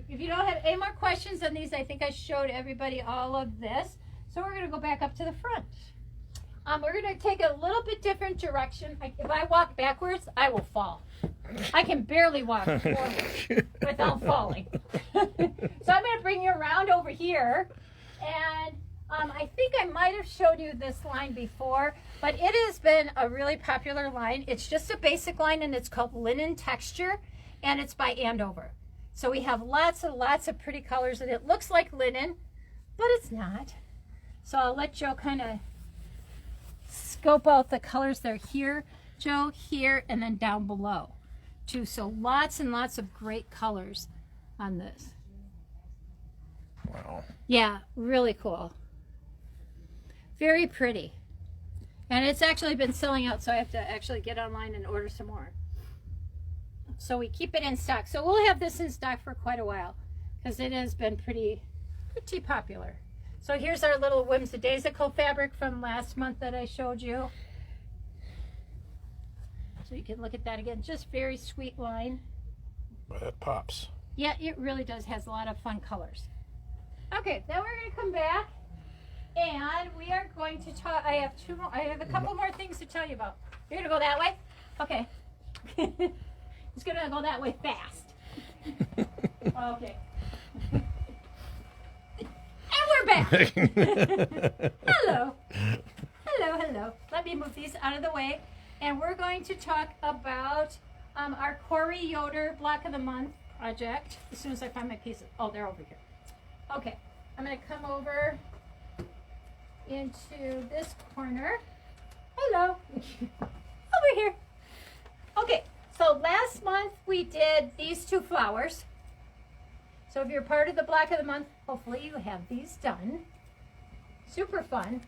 If you don't have any more questions on these, I think I showed everybody all of this. So we're going to go back up to the front. We're going to take a little bit different direction. If I walk backwards, I will fall. I can barely walk forward without falling. So I'm going to bring you around over here. And I think I might have showed you this line before, but it has been a really popular line. It's just a basic line, and it's called Linen Texture, and it's by Andover. So we have lots of pretty colors, and it looks like linen, but it's not. So I'll let Joe kind of scope out the colors. They're here, Joe, here, and then down below too. So lots and lots of great colors on this. Wow. Yeah, really cool. Very pretty. And it's actually been selling out, so I have to actually get online and order some more. So we keep it in stock. So we'll have this in stock for quite a while because it has been pretty popular. So here's our little whimsidaisical fabric from last month that I showed you. So you can look at that again. Just very sweet line. But that pops. Yeah, it really does. Has a lot of fun colors. Okay, then we're going to come back and we are going to talk. I have a couple more things to tell you about. You're going to go that way? Okay. It's going to go that way fast. Okay. And we're back. Hello. Hello, hello. Let me move these out of the way. And we're going to talk about our Corey Yoder Block of the Month project. As soon as I find my pieces. Oh, they're over here. Okay. I'm going to come over into this corner. Hello. Over here. Okay. So last month we did these two flowers. So if you're part of the Block of the Month, hopefully you have these done. Super fun.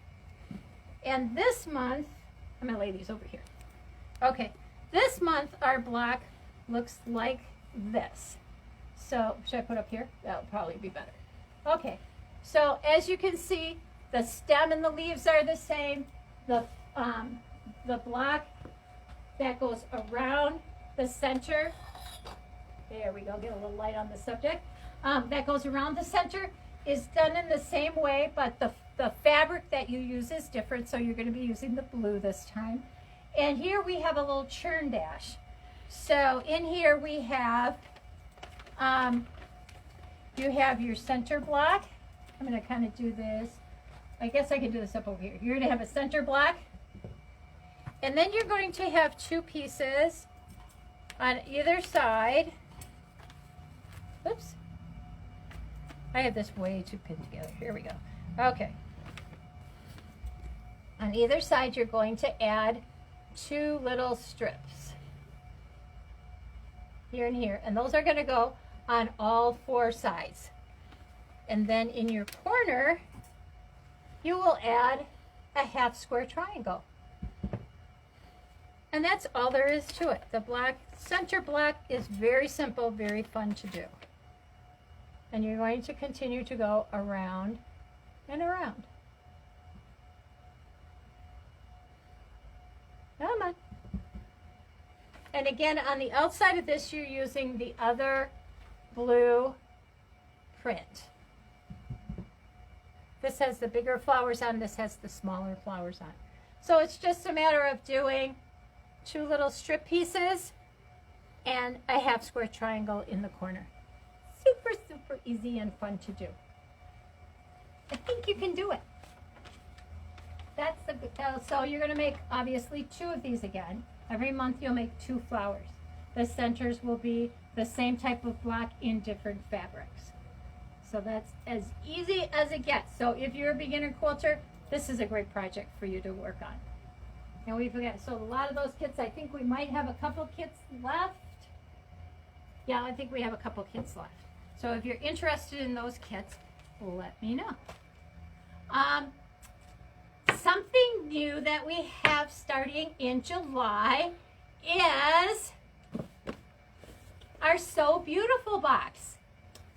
And this month, I'm going to lay these over here. Okay, this month our block looks like this. So, should I put up here? That'll probably be better. Okay, so as you can see, the stem and the leaves are the same. The block that goes around the center, there we go, get a little light on the subject, that goes around the center is done in the same way, but the fabric that you use is different, so you're going to be using the blue this time. And here we have a little churn dash. So in here we have, you have your center block. I'm going to kind of do this. I guess I can do this up over here. You're going to have a center block. And then you're going to have two pieces on either side. Oops. I have this way too pinned together. Here we go. Okay. On either side, you're going to add two little strips. Here and here. And those are going to go on all four sides. And then in your corner, you will add a half square triangle. And that's all there is to it. The center block is very simple, very fun to do. And you're going to continue to go around and around. Come on. And again, on the outside of this, you're using the other blue print. This has the bigger flowers on, this has the smaller flowers on. So it's just a matter of doing two little strip pieces and a half square triangle in the corner. Super, super easy and fun to do. I think you can do it. That's the so you're going to make obviously two of these again. Every month you'll make two flowers. The centers will be the same type of block in different fabrics. So that's as easy as it gets. So if you're a beginner quilter, this is a great project for you to work on. And we forget, so a lot of those kits, I think we might have a couple kits left. Yeah, I think we have a couple kits left. So if you're interested in those kits, let me know. Something new that we have starting in July is our So Beautiful box.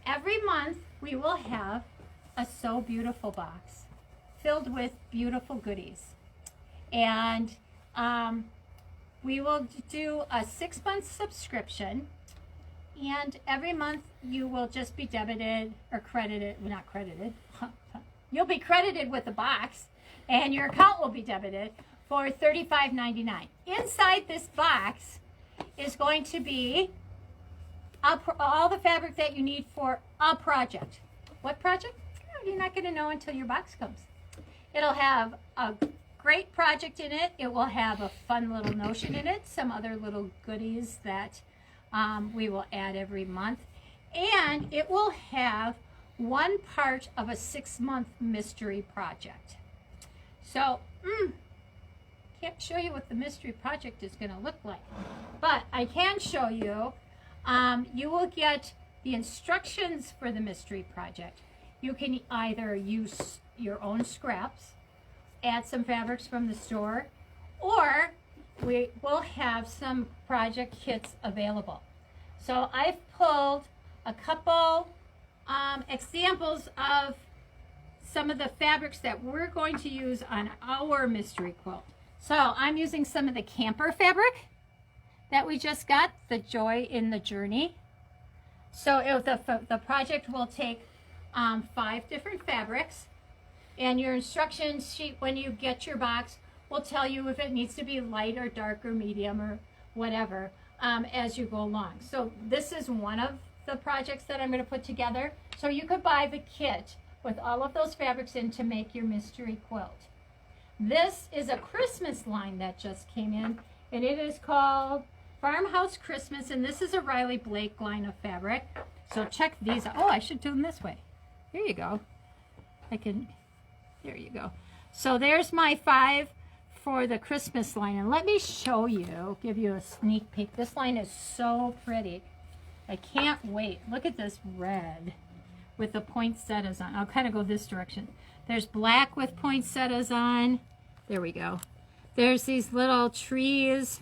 Every month we will have a So Beautiful box filled with beautiful goodies. And we will do a 6-month subscription, and every month you will just be debited or credited, well, not credited, you'll be credited with the box, and your account will be debited for $35.99. Inside this box is going to be all the fabric that you need for a project. What project? You're not going to know until your box comes. It'll have a great project in it. It will have a fun little notion in it, some other little goodies that we will add every month. And it will have one part of a 6-month mystery project. So, can't show you what the mystery project is going to look like. But I can show you, you will get the instructions for the mystery project. You can either use your own scraps, add some fabrics from the store, or we will have some project kits available. So I've pulled a couple examples of some of the fabrics that we're going to use on our mystery quilt. So I'm using some of the camper fabric that we just got, the Joy in the Journey. So the project will take 5 different fabrics, and your instruction sheet when you get your box will tell you if it needs to be light or dark or medium or whatever as you go along. So this is one of the projects that I'm going to put together. So you could buy the kit with all of those fabrics in to make your mystery quilt. This is a Christmas line that just came in, and it is called Farmhouse Christmas, and this is a Riley Blake line of fabric. So check these out. Oh, I should do them this way. Here you go. There you go. So there's my 5 for the Christmas line, and let me show you, give you a sneak peek. This line is so pretty. I can't wait. Look at this red with the poinsettias on. I'll kind of go this direction. There's black with poinsettias on. There we go. There's these little trees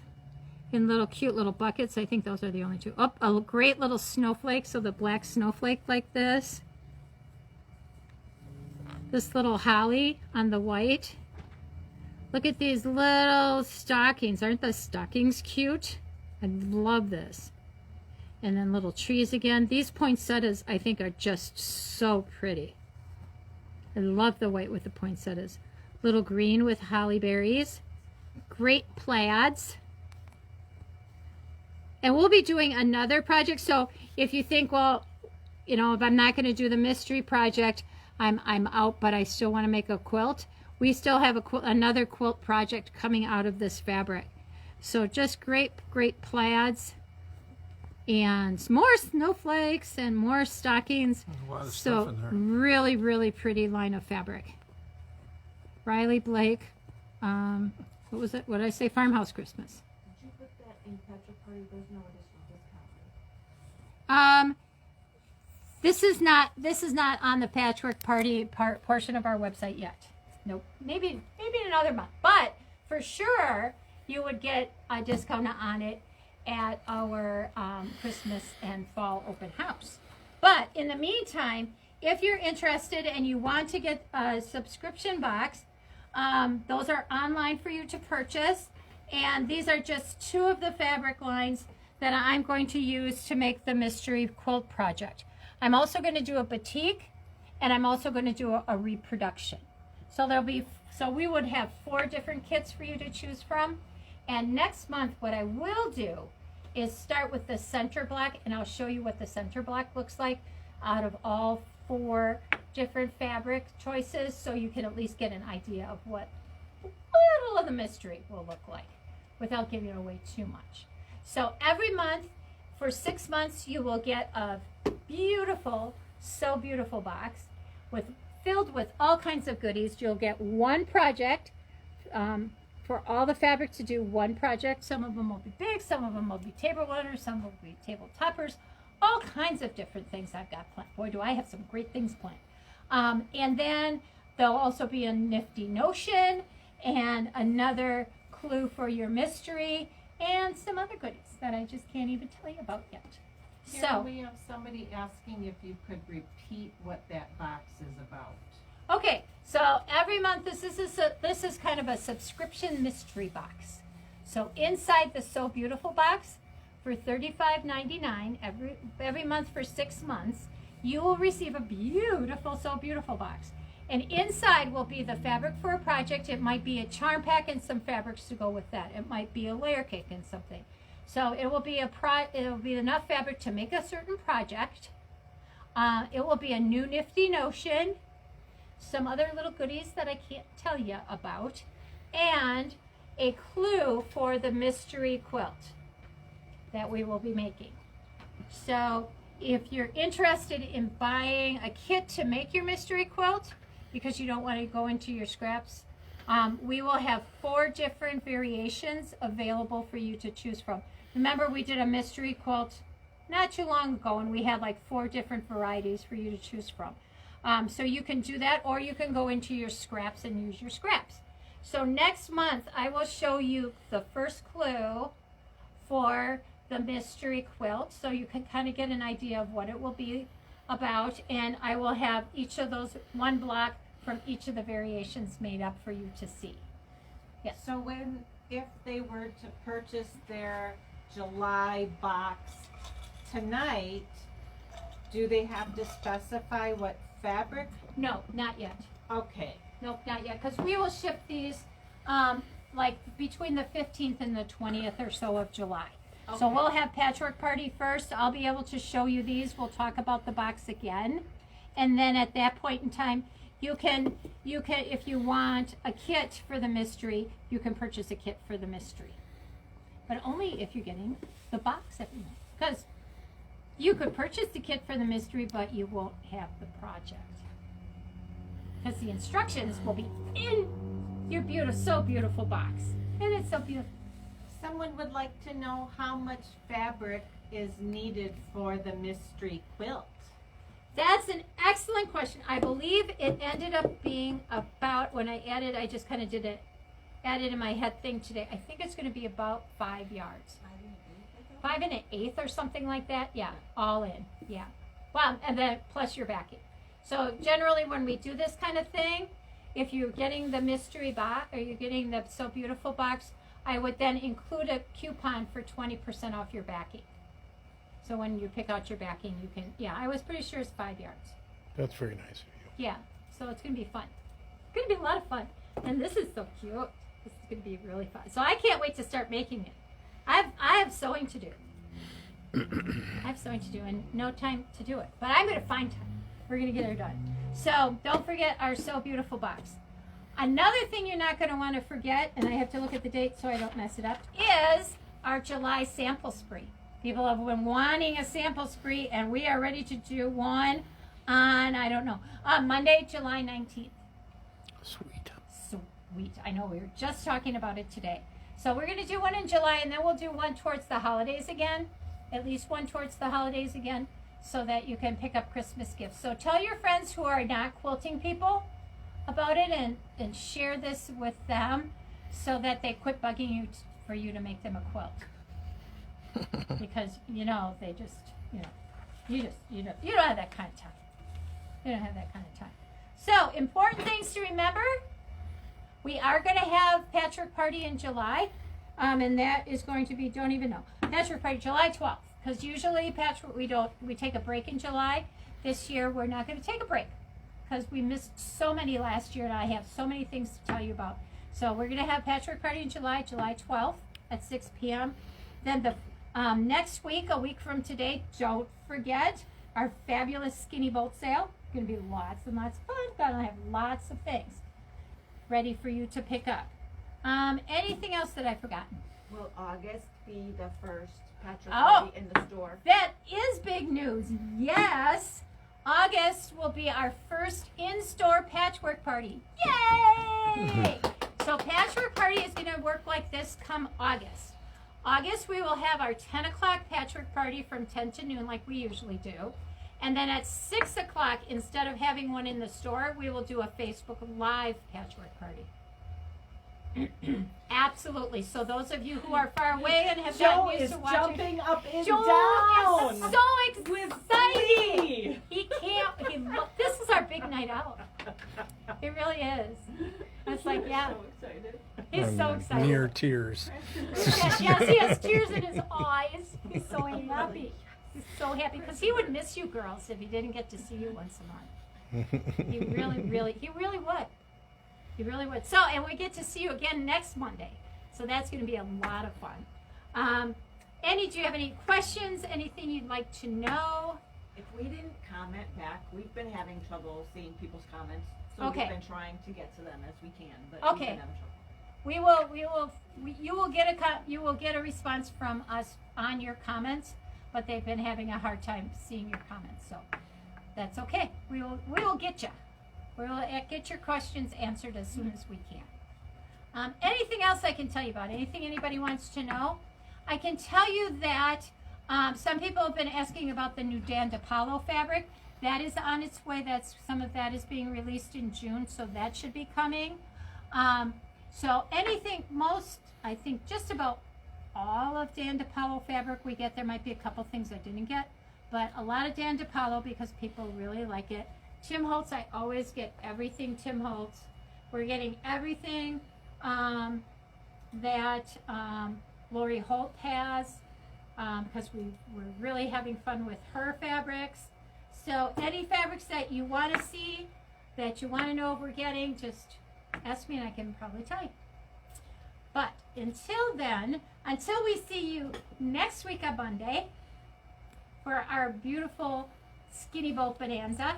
in little cute little buckets. I think those are the only 2. Oh, a great little snowflake. So the black snowflake like this. This little holly on the white. Look at these little stockings. Aren't the stockings cute? I love this. And then little trees again. These poinsettias, I think, are just so pretty. I love the white with the poinsettias. Little green with holly berries. Great plaids. And we'll be doing another project. So if you think, well, you know, if I'm not going to do the mystery project, I'm out, but I still want to make a quilt. We still have another quilt project coming out of this fabric. So just great plaids. And more snowflakes and more stockings. There's a lot of so stuff in there. really, really pretty line of fabric. Riley Blake. What was it? What did I say? Farmhouse Christmas. Did you put that in Patchwork Party? There's no additional discount. This is not on the Patchwork Party portion of our website yet. Nope. Maybe in another month. But for sure, you would get a discount on it at our Christmas and fall open house. But in the meantime, if you're interested and you want to get a subscription box, those are online for you to purchase. And these are just 2 of the fabric lines that I'm going to use to make the mystery quilt project. I'm also going to do a batik, and I'm also going to do a reproduction. So we would have 4 different kits for you to choose from. And next month, what I will do is start with the center block, and I'll show you what the center block looks like out of all 4 different fabric choices, so you can at least get an idea of what a little of the mystery will look like without giving away too much. So every month for 6 months, you will get a beautiful, so beautiful box filled with all kinds of goodies. You'll get 1 project, for all the fabric to do 1 project. Some of them will be big, some of them will be table runners, some will be table toppers, all kinds of different things I've got planned. Boy, do I have some great things planned. And then there'll also be a nifty notion and another clue for your mystery and some other goodies that I just can't even tell you about yet. Here we have somebody asking if you could repeat what that box is about. Okay, so every month this is kind of a subscription mystery box. So inside the So Beautiful box for $35.99 every month for 6 months, you will receive a beautiful So Beautiful box. And inside will be the fabric for a project. It might be a charm pack and some fabrics to go with that. It might be a layer cake and something. So it will be enough fabric to make a certain project. It will be a new nifty notion, some other little goodies that I can't tell you about, and a clue for the mystery quilt that we will be making. So if you're interested in buying a kit to make your mystery quilt because you don't want to go into your scraps, we will have 4 different variations available for you to choose from. Remember, we did a mystery quilt not too long ago, and we had like 4 different varieties for you to choose from. So you can do that, or you can go into your scraps and use your scraps. So next month, I will show you the first clue for the mystery quilt, so you can kind of get an idea of what it will be about. And I will have each of those, one block from each of the variations made up for you to see. Yes. So if they were to purchase their July box tonight, do they have to specify what fabric? No, not yet. Okay. Nope, not yet, because we will ship these like between the 15th and the 20th or so of July. So Okay. we'll have Patchwork Party first. I'll be able to show you these. We'll talk about the box again. And then at that point in time, you can, if you want a kit for the mystery, you can purchase a kit for the mystery. But only if you're getting the box every month. Because you could purchase the kit for the mystery, but you won't have the project. Because the instructions will be in your so beautiful box. And it's so beautiful. Someone would like to know how much fabric is needed for the mystery quilt. That's an excellent question. I believe it ended up being about, when I added, I just kind of added in my head thing today. I think it's going to be about 5 yards. 5 1/8 or something like that. Yeah, all in. Yeah. Well, and then plus your backing. So generally when we do this kind of thing, if you're getting the mystery box or you're getting the So Beautiful box, I would then include a coupon for 20% off your backing. So when you pick out your backing, you can, yeah, I was pretty sure it's 5 yards. That's very nice of you. Yeah, so it's going to be fun. It's going to be a lot of fun. And this is so cute. This is going to be really fun. So I can't wait to start making it. I have sewing to do. I have sewing to do and no time to do it. But I'm going to find time. We're going to get her done. So don't forget our So Beautiful box. Another thing you're not going to want to forget, and I have to look at the date so I don't mess it up, is our July sample spree. People have been wanting a sample spree, and we are ready to do one on, I don't know, on Monday, July 19th. Sweet. Sweet. I know, we were just talking about it today. So we're going to do one in July, and then we'll do one towards the holidays again, at least one towards the holidays again, so that you can pick up Christmas gifts. So tell your friends who are not quilting people about it, and share this with them so that they quit bugging you for you to make them a quilt. Because, they just, you don't have that kind of time. You don't have that kind of time. So, important things to remember. We are going to have Patchwork Party in July, and that is going to be, don't even know, Patchwork Party July 12th. Because usually Patchwork, we take a break in July. This year, we're not going to take a break because we missed so many last year, and I have so many things to tell you about. So we're going to have Patchwork Party in July 12th at 6 p.m. Then the next week, a week from today, don't forget our fabulous skinny bolt sale. Going to be lots and lots of fun. Going to have lots of things ready for you to pick up. Anything else that I've forgotten? Will August be the first Patchwork Oh. Party in the store? That is big news. Yes. August will be our first in-store Patchwork Party. Yay! So Patchwork Party is going to work like this come August. August, we will have our 10 o'clock Patchwork Party from 10 to noon like we usually do. And then at 6 o'clock, instead of having one in the store, we will do a Facebook Live Patchwork Party. Absolutely. So those of you who are far away and have Joe gotten used is to watching, jumping up and Joe down. is so excited. Glee. He can't. This is our big night out. It really is. It's like, yeah. He's so excited. Near tears. Yes, he has tears in his eyes. He's so happy. He's so happy because he would miss you girls if he didn't get to see you once a month. He really would. He really would. So, and we get to see you again next Monday. So that's going to be a lot of fun. Do you have any questions? Anything you'd like to know? If we didn't comment back, we've been having trouble seeing people's comments. So Okay. we've been trying to get to them as we can, but Okay. we've been having trouble. You will get a response from us on your comments, but they've been having a hard time seeing your comments, so that's okay. We will get you. We will get your questions answered as soon as we can. Anything else I can tell you about? Anything anybody wants to know? I can tell you that some people have been asking about the new Dan DePaulo fabric. That is on its way. Some of that is being released in June, so that should be coming. So anything, I think just about all of Dan DePaulo fabric we get. There might be a couple things I didn't get, but a lot of Dan DePaulo because people really like it. Tim Holtz, I always get everything Tim Holtz. We're getting everything that Lori Holt has because we're really having fun with her fabrics. So any fabrics that you want to see, that you want to know if we're getting, just ask me and I can probably tell you. But until then, until we see you next week on Monday for our beautiful Skinny Boat Bonanza,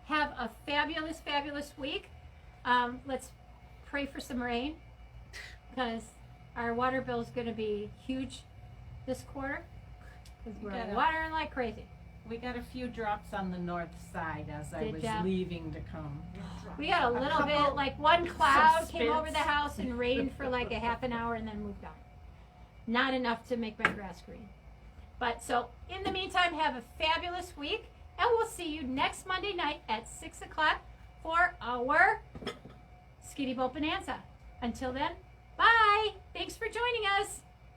have a fabulous, fabulous week. Let's pray for some rain because our water bill is going to be huge this quarter because we're watering like crazy. We got a few drops on the north side as I was leaving to come. We got a little bit, like one cloud came over the house and rained for like a half an hour and then moved on. Not enough to make my grass green. But so in the meantime, have a fabulous week and we'll see you next Monday night at 6 o'clock for our Skinny Boat Bonanza. Until then, bye. Thanks for joining us.